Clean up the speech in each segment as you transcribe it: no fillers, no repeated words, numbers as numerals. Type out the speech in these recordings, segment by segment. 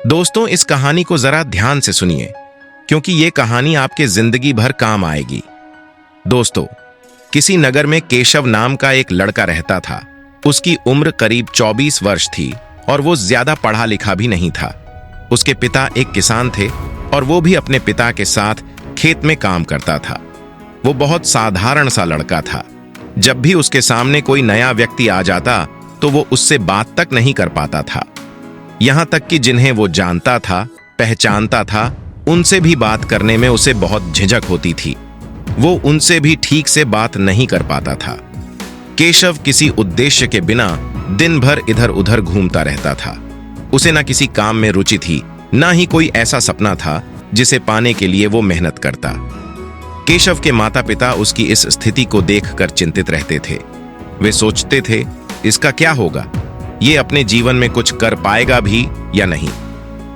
दोस्तों, इस कहानी को जरा ध्यान से सुनिए, क्योंकि ये कहानी आपके जिंदगी भर काम आएगी। दोस्तों, किसी नगर में केशव नाम का एक लड़का रहता था। उसकी उम्र करीब 24 वर्ष थी और वो ज्यादा पढ़ा लिखा भी नहीं था। उसके पिता एक किसान थे और वो भी अपने पिता के साथ खेत में काम करता था। वो बहुत साधारण सा लड़का था। जब भी उसके सामने कोई नया व्यक्ति आ जाता तो वो उससे बात तक नहीं कर पाता था। यहां तक कि जिन्हें वो जानता था, पहचानता था, उनसे भी बात करने में उसे बहुत झिझक होती थी। वो उनसे भी ठीक से बात नहीं कर पाता था। केशव किसी उद्देश्य के बिना दिन भर इधर उधर घूमता रहता था। उसे ना किसी काम में रुचि थी, ना ही कोई ऐसा सपना था जिसे पाने के लिए वो मेहनत करता। केशव के माता पिता उसकी इस स्थिति को देखकर चिंतित रहते थे। वे सोचते थे, इसका क्या होगा, ये अपने जीवन में कुछ कर पाएगा भी या नहीं।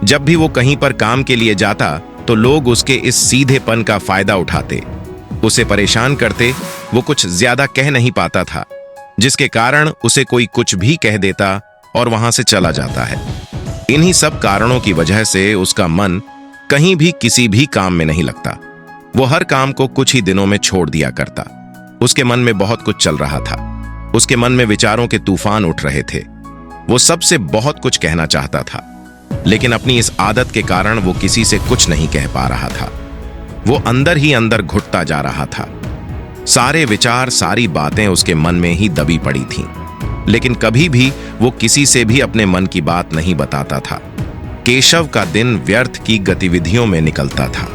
जब भी वो कहीं पर काम के लिए जाता तो लोग उसके इस सीधेपन का फायदा उठाते, उसे परेशान करते। वो कुछ ज्यादा कह नहीं पाता था, जिसके कारण उसे कोई कुछ भी कह देता और वहां से चला जाता है। इन्हीं सब कारणों की वजह से उसका मन कहीं भी किसी भी काम में नहीं लगता। वो हर काम को कुछ ही दिनों में छोड़ दिया करता। उसके मन में बहुत कुछ चल रहा था। उसके मन में विचारों के तूफान उठ रहे थे। वो सबसे बहुत कुछ कहना चाहता था, लेकिन अपनी इस आदत के कारण वो किसी से कुछ नहीं कह पा रहा था। वो अंदर ही अंदर घुटता जा रहा था। सारे विचार, सारी बातें उसके मन में ही दबी पड़ी थीं, लेकिन कभी भी वो किसी से भी अपने मन की बात नहीं बताता था। केशव का दिन व्यर्थ की गतिविधियों में निकलता था।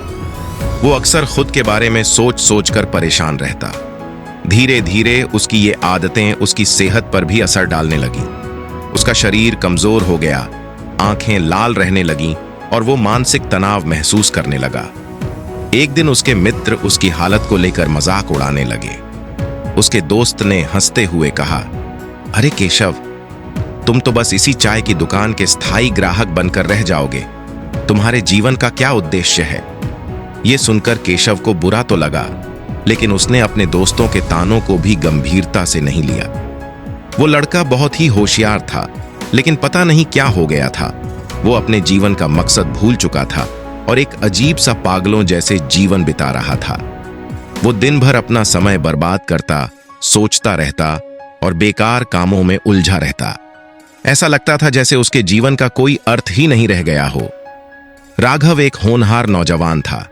वो अक्सर खुद के बारे में सोच सोच कर परेशान रहता। धीरे धीरे उसकी ये आदतें उसकी सेहत पर भी असर डालने लगी। उसका शरीर कमजोर हो गया, आंखें लाल रहने लगीं और वो मानसिक तनाव महसूस करने लगा। एक दिन उसके मित्र उसकी हालत को लेकर मजाक उड़ाने लगे। उसके दोस्त ने हंसते हुए कहा, अरे केशव, तुम तो बस इसी चाय की दुकान के स्थायी ग्राहक बनकर रह जाओगे। तुम्हारे जीवन का क्या उद्देश्य है? ये सुनकर केशव को बुरा तो लगा, लेकिन उसने अपने दोस्तों के तानों को भी गंभीरता से नहीं लिया। वो लड़का बहुत ही होशियार था, लेकिन पता नहीं क्या हो गया था। वो अपने जीवन का मकसद भूल चुका था और एक अजीब सा पागलों जैसे जीवन बिता रहा था। वो दिन भर अपना समय बर्बाद करता, सोचता रहता और बेकार कामों में उलझा रहता। ऐसा लगता था जैसे उसके जीवन का कोई अर्थ ही नहीं रह गया हो। राघव एक होनहार नौजवान था,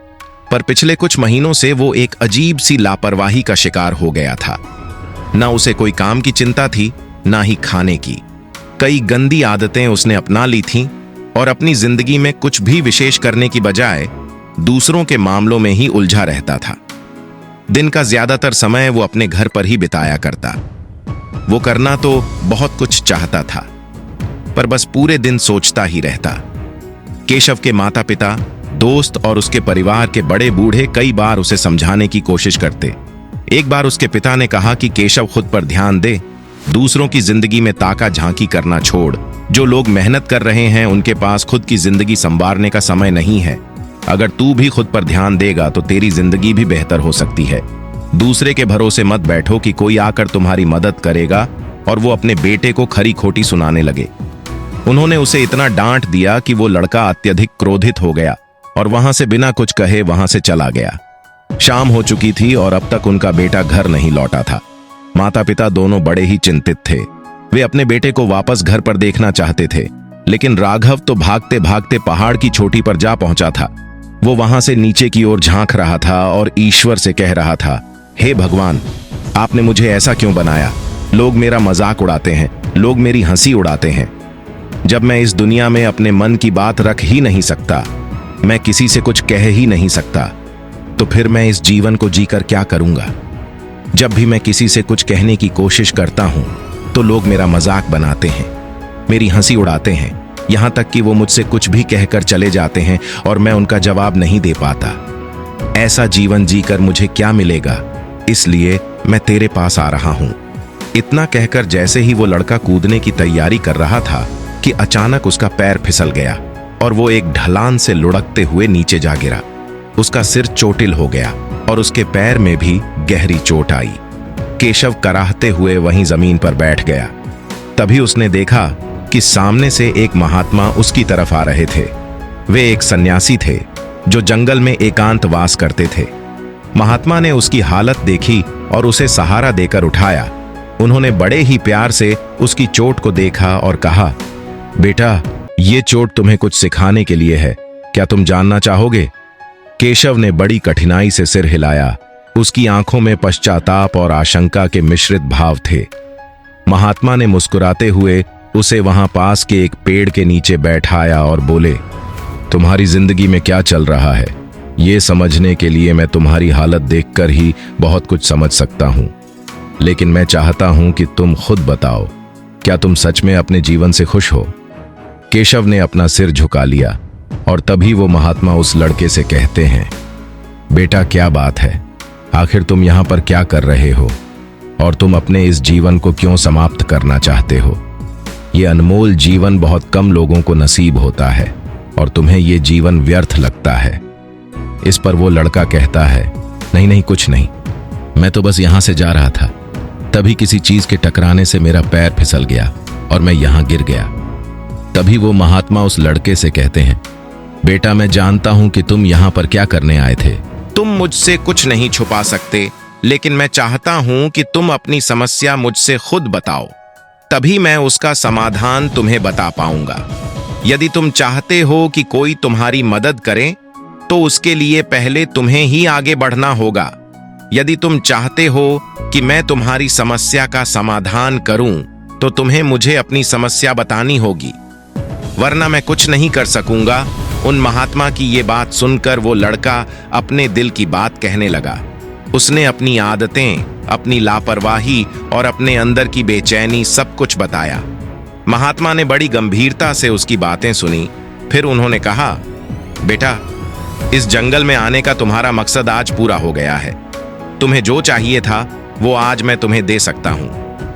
पर पिछले कुछ महीनों से वो एक अजीब सी लापरवाही का शिकार हो गया था। ना उसे कोई काम की चिंता थी, ना ही खाने की। कई गंदी आदतें उसने अपना ली थीं और अपनी जिंदगी में कुछ भी विशेष करने की बजाय दूसरों के मामलों में ही उलझा रहता था। दिन का ज्यादातर समय वो अपने घर पर ही बिताया करता। वो करना तो बहुत कुछ चाहता था, पर बस पूरे दिन सोचता ही रहता। केशव के माता पिता, दोस्त और उसके परिवार के बड़े बूढ़े कई बार उसे समझाने की कोशिश करते। एक बार उसके पिता ने कहा कि केशव खुद पर ध्यान दे, दूसरों की जिंदगी में ताका झांकी करना छोड़। जो लोग मेहनत कर रहे हैं उनके पास खुद की जिंदगी संवारने का समय नहीं है। अगर तू भी खुद पर ध्यान देगा तो तेरी जिंदगी भी बेहतर हो सकती है। दूसरे के भरोसे मत बैठो कि कोई आकर तुम्हारी मदद करेगा। और वो अपने बेटे को खरी खोटी सुनाने लगे। उन्होंने उसे इतना डांट दिया कि वो लड़का अत्यधिक क्रोधित हो गया और वहां से बिना कुछ कहे वहां से चला गया। शाम हो चुकी थी और अब तक उनका बेटा घर नहीं लौटा था। माता पिता दोनों बड़े ही चिंतित थे। वे अपने बेटे को वापस घर पर देखना चाहते थे, लेकिन राघव तो भागते भागते पहाड़ की चोटी पर जा पहुंचा था। वो वहां से नीचे की ओर झांक रहा था और ईश्वर से कह रहा था, हे भगवान, आपने मुझे ऐसा क्यों बनाया? लोग मेरा मजाक उड़ाते हैं, लोग मेरी हंसी उड़ाते हैं। जब मैं इस दुनिया में अपने मन की बात रख ही नहीं सकता, मैं किसी से कुछ कह ही नहीं सकता, तो फिर मैं इस जीवन को जीकर क्या करूंगा? जब भी मैं किसी से कुछ कहने की कोशिश करता हूं तो लोग मेरा मजाक बनाते हैं, मेरी हंसी उड़ाते हैं, यहां तक कि वो मुझसे कुछ भी कहकर चले जाते हैं और मैं उनका जवाब नहीं दे पाता। ऐसा जीवन जीकर मुझे क्या मिलेगा? इसलिए मैं तेरे पास आ रहा हूं। इतना कहकर जैसे ही वो लड़का कूदने की तैयारी कर रहा था कि अचानक उसका पैर फिसल गया और वो एक ढलान से लुढ़कते हुए नीचे जा गिरा। उसका सिर चोटिल हो गया और उसके पैर में भी गहरी चोट आई। केशव कराहते हुए वहीं जमीन पर बैठ गया। तभी उसने देखा कि कि सामने से एक महात्मा उसकी तरफ आ रहे थे। वे एक सन्यासी थे जो जंगल में एकांत वास करते थे। महात्मा ने उसकी हालत देखी और उसे सहारा देकर उठाया। उन्होंने बड़े ही प्यार से उसकी चोट को देखा और कहा, बेटा, ये चोट तुम्हें कुछ सिखाने के लिए है, क्या तुम जानना चाहोगे? केशव ने बड़ी कठिनाई से सिर हिलाया। उसकी आंखों में पश्चाताप और आशंका के मिश्रित भाव थे। महात्मा ने मुस्कुराते हुए उसे वहां पास के एक पेड़ के नीचे बैठाया और बोले, तुम्हारी जिंदगी में क्या चल रहा है, ये समझने के लिए मैं तुम्हारी हालत देखकर ही बहुत कुछ समझ सकता हूं, लेकिन मैं चाहता हूं कि तुम खुद बताओ, क्या तुम सच में अपने जीवन से खुश हो? केशव ने अपना सिर झुका लिया और तभी वो महात्मा उस लड़के से कहते हैं, बेटा, क्या बात है, आखिर तुम यहां पर क्या कर रहे हो और तुम अपने इस जीवन को क्यों समाप्त करना चाहते हो? ये अनमोल जीवन बहुत कम लोगों को नसीब होता है और तुम्हें ये जीवन व्यर्थ लगता है। इस पर वो लड़का कहता है, नहीं नहीं, कुछ नहीं, मैं तो बस यहां से जा रहा था, तभी किसी चीज के टकराने से मेरा पैर फिसल गया और मैं यहां गिर गया। तभी वो महात्मा उस लड़के से कहते हैं, बेटा, मैं जानता हूं कि तुम यहां पर क्या करने आए थे। तुम मुझसे कुछ नहीं छुपा सकते, लेकिन मैं चाहता हूं कि तुम अपनी समस्या मुझसे खुद बताओ, तभी मैं उसका समाधान तुम्हें बता पाऊंगा। यदि तुम चाहते हो कि कोई तुम्हारी मदद करे, तो उसके लिए पहले तुम्हें ही आगे बढ़ना होगा। यदि तुम चाहते हो कि मैं तुम्हारी समस्या का समाधान करूं, तो तुम्हें मुझे अपनी समस्या बतानी होगी, वरना मैं कुछ नहीं कर सकूंगा। उन महात्मा की ये बात सुनकर वो लड़का अपने दिल की बात कहने लगा। उसने अपनी आदतें, अपनी लापरवाही और अपने अंदर की बेचैनी सब कुछ बताया। महात्मा ने बड़ी गंभीरता से उसकी बातें सुनी। फिर उन्होंने कहा, बेटा, इस जंगल में आने का तुम्हारा मकसद आज पूरा हो गया है। तुम्हें जो चाहिए था वो आज मैं तुम्हें दे सकता हूं,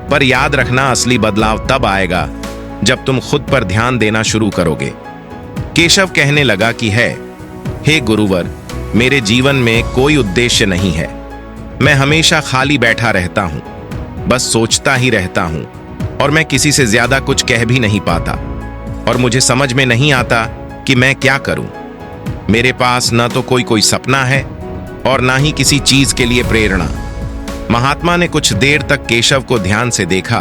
पर याद रखना, असली बदलाव तब आएगा जब तुम खुद पर ध्यान देना शुरू करोगे। केशव कहने लगा कि हे गुरुवर, मेरे जीवन में कोई उद्देश्य नहीं है। मैं हमेशा खाली बैठा रहता हूं, बस सोचता ही रहता हूं और मैं किसी से ज्यादा कुछ कह भी नहीं पाता और मुझे समझ में नहीं आता कि मैं क्या करूं। मेरे पास न तो कोई सपना है और ना ही किसी चीज के लिए प्रेरणा। महात्मा ने कुछ देर तक केशव को ध्यान से देखा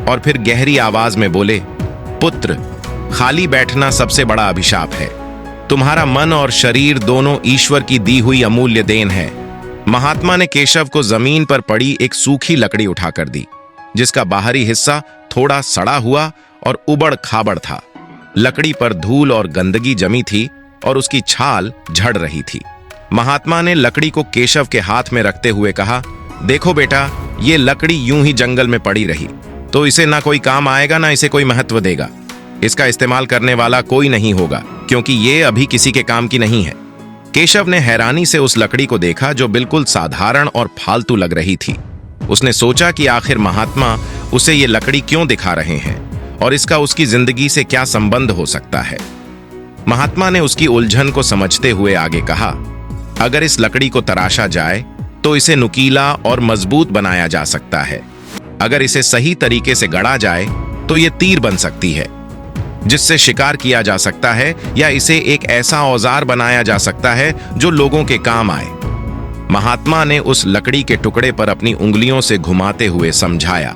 और फिर गहरी आवाज में बोले, पुत्र, खाली बैठना सबसे बड़ा अभिशाप है। तुम्हारा मन और शरीर दोनों ईश्वर की दी हुई अमूल्य देन है। महात्मा ने केशव को जमीन पर पड़ी एक सूखी लकड़ी उठाकर दी, जिसका बाहरी हिस्सा थोड़ा सड़ा हुआ और उबड़ खाबड़ था। लकड़ी पर धूल और गंदगी जमी थी और उसकी छाल झड़ रही थी। महात्मा ने लकड़ी को केशव के हाथ में रखते हुए कहा, देखो बेटा, ये लकड़ी यूं ही जंगल में पड़ी रही तो इसे ना कोई काम आएगा, ना इसे कोई महत्व देगा। इसका इस्तेमाल करने वाला कोई नहीं होगा, क्योंकि ये अभी किसी के काम की नहीं है। केशव ने हैरानी से उस लकड़ी को देखा जो बिल्कुल साधारण और फालतू लग रही थी। उसने सोचा कि आखिर महात्मा उसे ये लकड़ी क्यों दिखा रहे हैं और इसका उसकी जिंदगी से क्या संबंध हो सकता है। महात्मा ने उसकी उलझन को समझते हुए आगे कहा, अगर इस लकड़ी को तराशा जाए तो इसे नुकीला और मजबूत बनाया जा सकता है। अगर इसे सही तरीके से गढ़ा जाए तो ये तीर बन सकती है जिससे शिकार किया जा सकता है, या इसे एक ऐसा औजार बनाया जा सकता है जो लोगों के काम आए। महात्मा ने उस लकड़ी के टुकड़े पर अपनी उंगलियों से घुमाते हुए समझाया,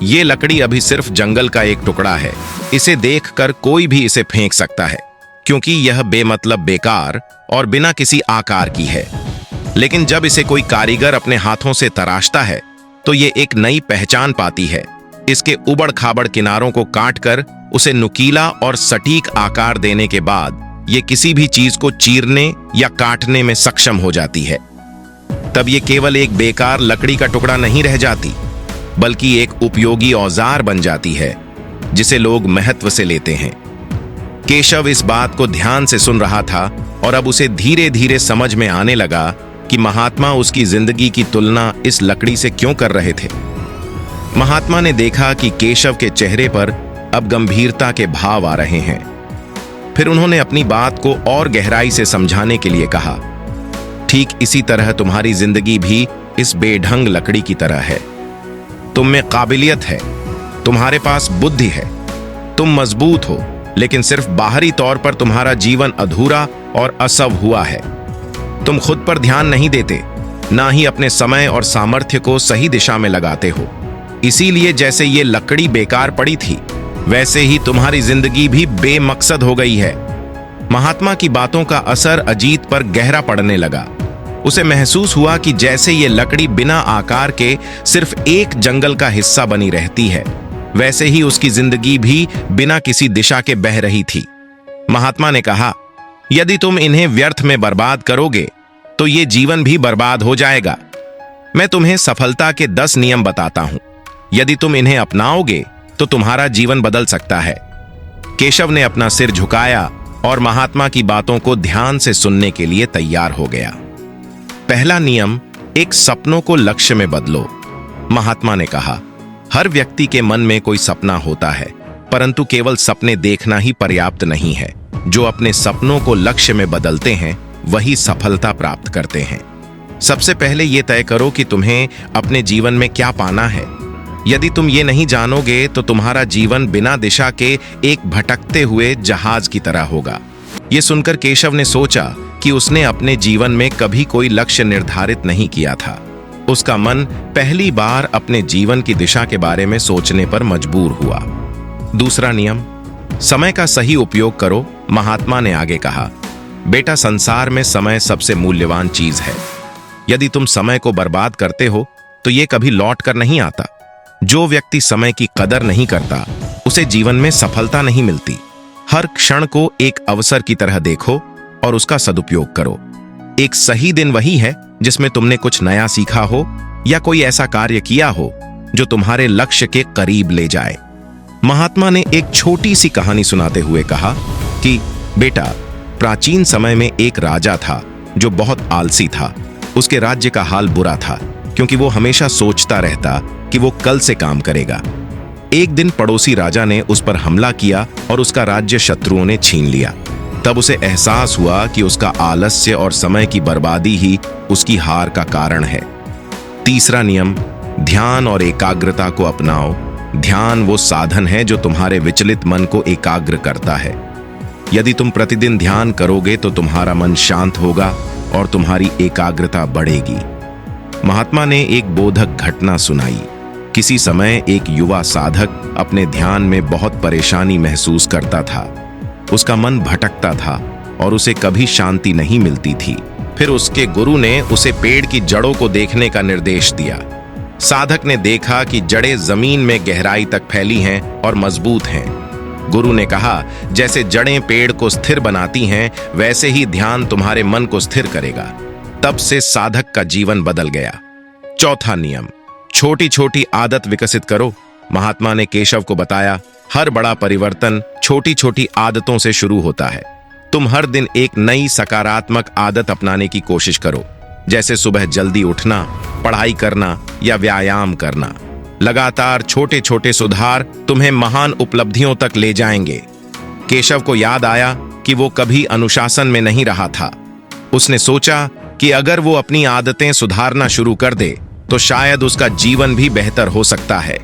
ये लकड़ी अभी सिर्फ जंगल का एक टुकड़ा है। इसे देखकर कोई भी इसे फेंक सकता है, क्योंकि यह बेमतलब, बेकार और बिना किसी आकार की है। लेकिन जब इसे कोई कारीगर अपने हाथों से तराशता है तो ये एक नई पहचान पाती है। इसके उबड़ खाबड़ किनारों को काटकर उसे नुकीला और सटीक आकार देने के बाद ये किसी भी चीज को चीरने या काटने में सक्षम हो जाती है। तब ये केवल एक बेकार लकड़ी का टुकड़ा नहीं रह जाती, बल्कि एक उपयोगी औजार बन जाती है जिसे लोग महत्व से लेते हैं। केशव इस बात को ध्यान से सुन रहा था और अब उसे धीरे धीरे समझ में आने लगा कि महात्मा उसकी जिंदगी की तुलना इस लकड़ी से क्यों कर रहे थे। महात्मा ने देखा कि केशव के चेहरे पर अब गंभीरता के भाव आ रहे हैं। फिर उन्होंने अपनी बात को और गहराई से समझाने के लिए कहा, ठीक इसी तरह तुम्हारी जिंदगी भी इस बेढंग लकड़ी की तरह है। तुम में काबिलियत है, तुम्हारे पास बुद्धि है, तुम मजबूत हो, लेकिन सिर्फ बाहरी तौर पर तुम्हारा जीवन अधूरा और असव हुआ है। तुम खुद पर ध्यान नहीं देते, ना ही अपने समय और सामर्थ्य को सही दिशा में लगाते हो। इसीलिए जैसे ये लकड़ी बेकार पड़ी थी, वैसे ही तुम्हारी जिंदगी भी बेमकसद हो गई है। महात्मा की बातों का असर अजीत पर गहरा पड़ने लगा। उसे महसूस हुआ कि जैसे ये लकड़ी बिना आकार के सिर्फ एक जंगल का हिस्सा बनी रहती है, वैसे ही उसकी जिंदगी भी बिना किसी दिशा के बह रही थी। महात्मा ने कहा, यदि तुम इन्हें व्यर्थ में बर्बाद करोगे तो ये जीवन भी बर्बाद हो जाएगा। मैं तुम्हें सफलता के 10 नियम बताता हूं। यदि तुम इन्हें अपनाओगे तो तुम्हारा जीवन बदल सकता है। केशव ने अपना सिर झुकाया और महात्मा की बातों को ध्यान से सुनने के लिए तैयार हो गया। पहला नियम, एक सपनों को लक्ष्य में बदलो। महात्मा ने कहा, हर व्यक्ति के मन में कोई सपना होता है, परंतु केवल सपने देखना ही पर्याप्त नहीं है। जो अपने सपनों को लक्ष्य में बदलते हैं वही सफलता प्राप्त करते हैं। सबसे पहले यह तय करो कि तुम्हें अपने जीवन में क्या पाना है। यदि तुम ये नहीं जानोगे तो तुम्हारा जीवन बिना दिशा के एक भटकते हुए जहाज की तरह होगा। ये सुनकर केशव ने सोचा कि उसने अपने जीवन में कभी कोई लक्ष्य निर्धारित नहीं किया था। उसका मन पहली बार अपने जीवन की दिशा के बारे में सोचने पर मजबूर हुआ। दूसरा नियम, समय का सही उपयोग करो। महात्मा ने आगे कहा, बेटा, संसार में समय सबसे मूल्यवान चीज है। यदि तुम समय को बर्बाद करते हो तो ये कभी लौट कर नहीं आता। जो व्यक्ति समय की कदर नहीं करता, उसे जीवन में सफलता नहीं मिलती। हर क्षण को एक अवसर की तरह देखो और उसका सदुपयोग करो। एक सही दिन वही है जिसमें तुमने कुछ नया सीखा हो या कोई ऐसा कार्य किया हो जो तुम्हारे लक्ष्य के करीब ले जाए। महात्मा ने एक छोटी सी कहानी सुनाते हुए कहा कि बेटा, प्राचीन समय में एक राजा था जो बहुत आलसी था। उसके राज्य का हाल बुरा था क्योंकि वो हमेशा सोचता रहता कि वो कल से काम करेगा। एक दिन पड़ोसी राजा ने उस पर हमला किया और उसका राज्य शत्रुओं ने छीन लिया। तब उसे एहसास हुआ कि उसका आलस्य और समय की बर्बादी ही उसकी हार का कारण है। तीसरा नियम, ध्यान और एकाग्रता को अपनाओ। ध्यान वो साधन है जो तुम्हारे विचलित मन को एकाग्र करता है। यदि तुम प्रतिदिन ध्यान करोगे तो तुम्हारा मन शांत होगा और तुम्हारी एकाग्रता बढ़ेगी। महात्मा ने एक बोधक घटना सुनाई। किसी समय एक युवा साधक अपने ध्यान में बहुत परेशानी महसूस करता था। उसका मन भटकता था और उसे कभी शांति नहीं मिलती थी। फिर उसके गुरु ने उसे पेड़ की जड़ों को देखने का निर्देश दिया। साधक ने देखा कि जड़ें जमीन में गहराई तक फैली हैं और मजबूत हैं। गुरु ने कहा, जैसे जड़ें पेड़ को स्थिर बनाती हैं, वैसे ही ध्यान तुम्हारे मन को स्थिर करेगा। तब से साधक का जीवन बदल गया। चौथा नियम, छोटी छोटी आदत विकसित करो। महात्मा ने केशव को बताया, हर बड़ा परिवर्तन छोटी छोटी आदतों से शुरू होता है। तुम हर दिन एक नई सकारात्मक आदत अपनाने की कोशिश करो, जैसे सुबह जल्दी उठना, पढ़ाई करना या व्यायाम करना। लगातार छोटे छोटे सुधार तुम्हें महान उपलब्धियों तक ले जाएंगे। केशव को याद आया कि वो कभी अनुशासन में नहीं रहा था। उसने सोचा कि अगर वो अपनी आदतें सुधारना शुरू कर दे तो शायद उसका जीवन भी बेहतर हो सकता है।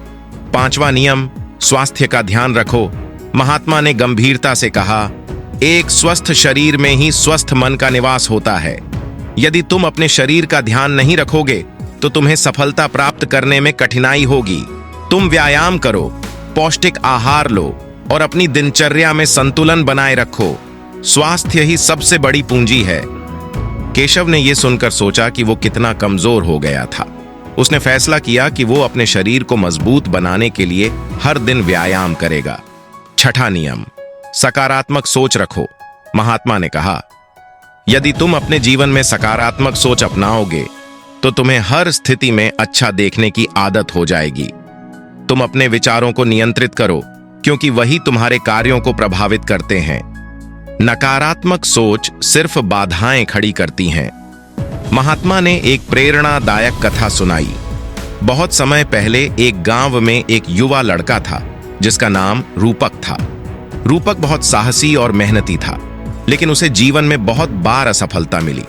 पांचवा नियम, स्वास्थ्य का ध्यान रखो। महात्मा ने गंभीरता से कहा, एक स्वस्थ शरीर में ही स्वस्थ मन का निवास होता है। यदि तुम अपने शरीर का ध्यान नहीं रखोगे तो तुम्हें सफलता प्राप्त करने में कठिनाई होगी। तुम व्यायाम करो, पौष्टिक आहार लो और अपनी दिनचर्या में संतुलन बनाए रखो। स्वास्थ्य ही सबसे बड़ी पूंजी है। केशव ने यह सुनकर सोचा कि वो कितना कमजोर हो गया था। उसने फैसला किया कि वो अपने शरीर को मजबूत बनाने के लिए हर दिन व्यायाम करेगा। छठा नियम, सकारात्मक सोच रखो। महात्मा ने कहा, यदि तुम अपने जीवन में सकारात्मक सोच अपनाओगे तो तुम्हें हर स्थिति में अच्छा देखने की आदत हो जाएगी। तुम अपने विचारों को नियंत्रित करो क्योंकि वही तुम्हारे कार्यों को प्रभावित करते हैं। नकारात्मक सोच सिर्फ बाधाएं खड़ी करती हैं। महात्मा ने एक प्रेरणादायक कथा सुनाई। बहुत समय पहले एक गांव में एक युवा लड़का था जिसका नाम रूपक था। रूपक बहुत साहसी और मेहनती था, लेकिन उसे जीवन में बहुत बार असफलता मिली।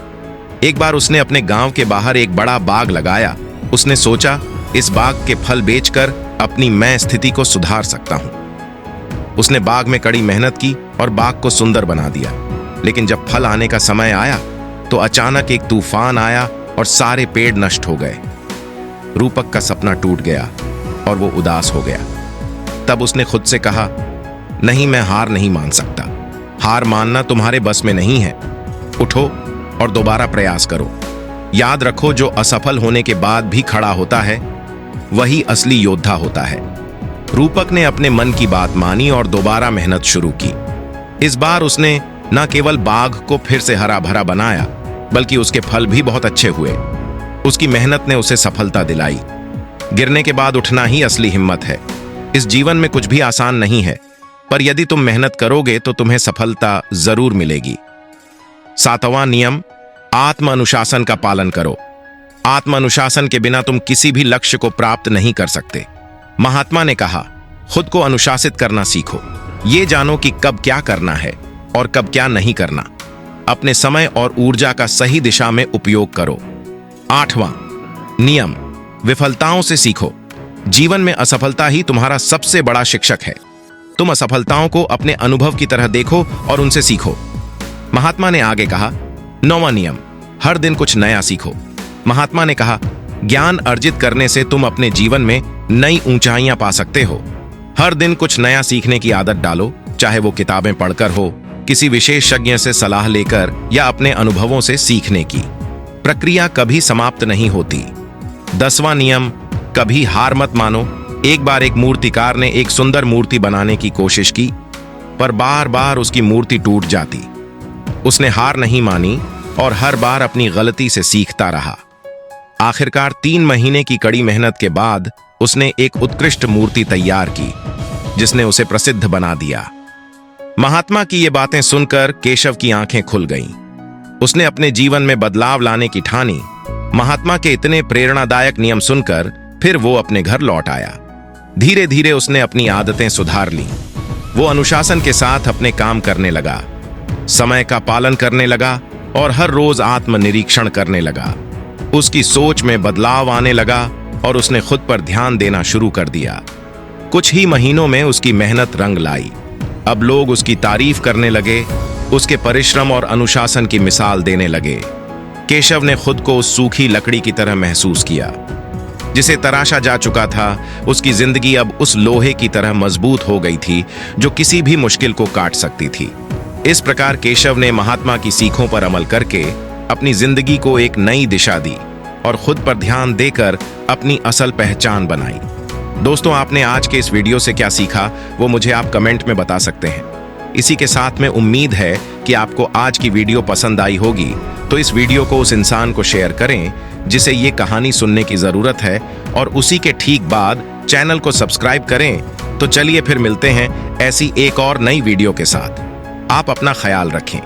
एक बार उसने अपने गांव के बाहर एक बड़ा बाग लगाया। उसने सोचा, इस बाग के फल बेचकर अपनी मैं स्थिति को सुधार सकता हूं। उसने बाग में कड़ी मेहनत की और बाग को सुंदर बना दिया। लेकिन जब फल आने का समय आया तो अचानक एक तूफान आया और सारे पेड़ नष्ट हो गए। रूपक का सपना टूट गया और वो उदास हो गया। तब उसने खुद से कहा, नहीं, मैं हार नहीं मान सकता। हार मानना तुम्हारे बस में नहीं है। उठो और दोबारा प्रयास करो। याद रखो, जो असफल होने के बाद भी खड़ा होता है वही असली योद्धा होता है। रूपक ने अपने मन की बात मानी और दोबारा मेहनत शुरू की। इस बार उसने न केवल बाग को फिर से हरा भरा बनाया, बल्कि उसके फल भी बहुत अच्छे हुए। उसकी मेहनत ने उसे सफलता दिलाई। गिरने के बाद उठना ही असली हिम्मत है। इस जीवन में कुछ भी आसान नहीं है, पर यदि तुम मेहनत करोगे तो तुम्हें सफलता जरूर मिलेगी। 7वां नियम, आत्म अनुशासन का पालन करो। आत्म अनुशासन के बिना तुम किसी भी लक्ष्य को प्राप्त नहीं कर सकते। महात्मा ने कहा, खुद को अनुशासित करना सीखो। ये जानो कि कब क्या करना है और कब क्या नहीं करना। अपने समय और ऊर्जा का सही दिशा में उपयोग करो। 8वां नियम, विफलताओं से सीखो। जीवन में असफलता ही तुम्हारा सबसे बड़ा शिक्षक है। तुम असफलताओं को अपने अनुभव की तरह देखो और उनसे सीखो। महात्मा ने आगे कहा, 9वां नियम, हर दिन कुछ नया सीखो। महात्मा ने कहा, ज्ञान अर्जित करने से तुम अपने जीवन में नई ऊंचाइयां पा सकते हो। हर दिन कुछ नया सीखने की आदत डालो, चाहे वो किताबें पढ़कर हो, किसी विशेषज्ञ से सलाह लेकर या अपने अनुभवों से सीखने की। प्रक्रिया कभी समाप्त नहीं होती। 10वां नियम, कभी हार मत मानो। एक बार एक मूर्तिकार ने एक सुंदर मूर्ति बनाने की कोशिश की, पर बार बार उसकी मूर्ति टूट जाती। उसने हार नहीं मानी और हर बार अपनी गलती से सीखता रहा। आखिरकार 3 महीने की कड़ी मेहनत के बाद उसने एक उत्कृष्ट मूर्ति तैयार की, जिसने उसे प्रसिद्ध बना दिया। महात्मा की ये बातें सुनकर केशव की आंखें खुल गईं। उसने अपने जीवन में बदलाव लाने की ठानी। महात्मा के इतने प्रेरणादायक नियम सुनकर फिर वो अपने घर लौट आया। धीरे धीरे उसने अपनी आदतें सुधार लीं। वो अनुशासन के साथ अपने काम करने लगा, समय का पालन करने लगा और हर रोज आत्मनिरीक्षण करने लगा। उसकी सोच में बदलाव आने लगा और उसने खुद पर ध्यान देना शुरू कर दिया। कुछ ही महीनों में उसकी मेहनत रंग लाई। अब लोग उसकी तारीफ करने लगे, उसके परिश्रम और अनुशासन की मिसाल देने लगे। केशव ने खुद को उस सूखी लकड़ी की तरह महसूस किया जिसे तराशा जा चुका था। उसकी जिंदगी अब उस लोहे की तरह मजबूत हो गई थी जो किसी भी मुश्किल को काट सकती थी। इस प्रकार केशव ने महात्मा की सीखों पर अमल करके अपनी जिंदगी को एक नई दिशा दी और खुद पर ध्यान देकर अपनी असल पहचान बनाई। दोस्तों, आपने आज के इस वीडियो से क्या सीखा वो मुझे आप कमेंट में बता सकते हैं। इसी के साथ में उम्मीद है कि आपको आज की वीडियो पसंद आई होगी, तो इस वीडियो को उस इंसान को शेयर करें जिसे ये कहानी सुनने की जरूरत है, और उसी के ठीक बाद चैनल को सब्सक्राइब करें। तो चलिए फिर मिलते हैं ऐसी एक और नई वीडियो के साथ। आप अपना ख्याल रखें।